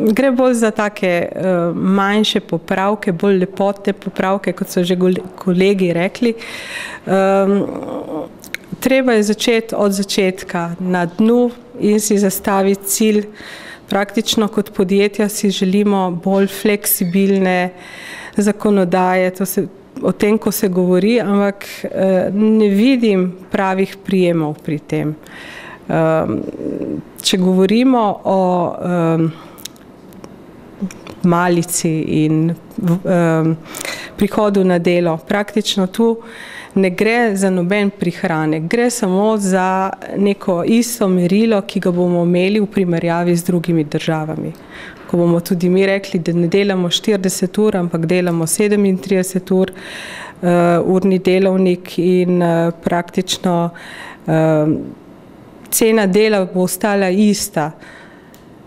Gre bolj za take manjše popravke, bolj lepotne popravke, kot so že kolegi rekli. Treba je začeti od začetka na dnu in si zastaviti cilj. Praktično kot podjetja si želimo bolj fleksibilne zakonodaje, o tem, ko se govori, ampak ne vidim pravih prijemov pri tem. Če govorimo o malici in prihodu na delo, praktično tu ne gre za noben prihranek, gre samo za neko isto merilo, ki ga bomo imeli v primerjavi z drugimi državami. Ko bomo tudi mi rekli, da ne delamo 40 ur, ampak delamo 37 ur, urni delovnik in praktično cena dela bo ostala ista.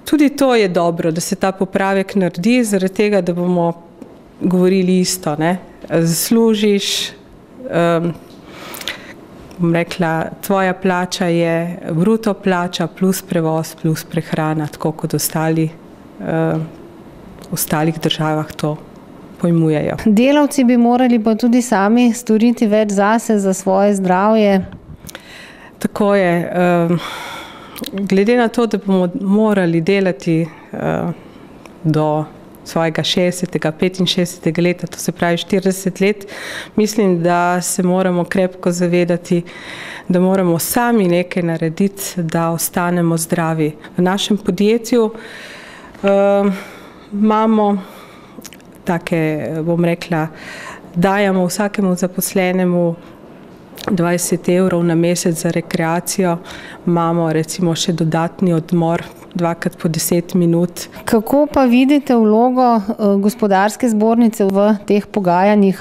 Tudi to je dobro, da se ta popravek naredi, zaradi tega, da bomo govorili isto, ne. Zaslužiš, bom rekla, tvoja plača je bruto plača plus prevoz plus prehrana, tako kot v ostalih državah to pojmujejo. Delavci bi morali pa tudi sami storiti več zase, za svoje zdravje. Tako je. Glede na to, da bomo morali delati do svojega 60., 65. leta, to se pravi 40 let, mislim, da se moramo krepko zavedati, da moramo sami nekaj narediti, da ostanemo zdravi. V našem podjetju imamo take, bom rekla, dajemo vsakemu zaposlenemu 20 evrov na mesec za rekreacijo, imamo recimo še dodatni odmor, 2x po 10 minut. Kako pa vidite vlogo gospodarske zbornice v teh pogajanjih?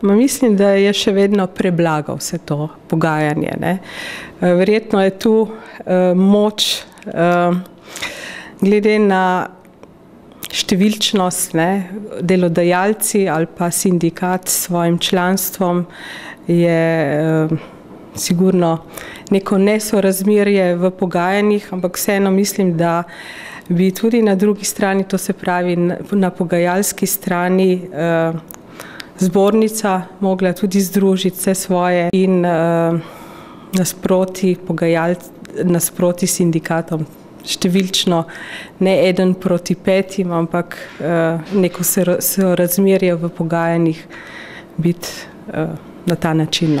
Mislim, da je še vedno preblago vse to pogajanje, ne. Verjetno je tu moč, glede na številčnost, ne, delodajalci ali pa sindikat s svojim članstvom je sigurno neko nesorazmerje v pogajanjih, ampak vseeno mislim, da bi tudi na drugi strani, to se pravi na pogajalski strani, zbornica mogla tudi združiti vse svoje in nasproti sindikatom. Številčno ne 1:5, ampak neko sorazmerje v pogajanjih biti na ta način.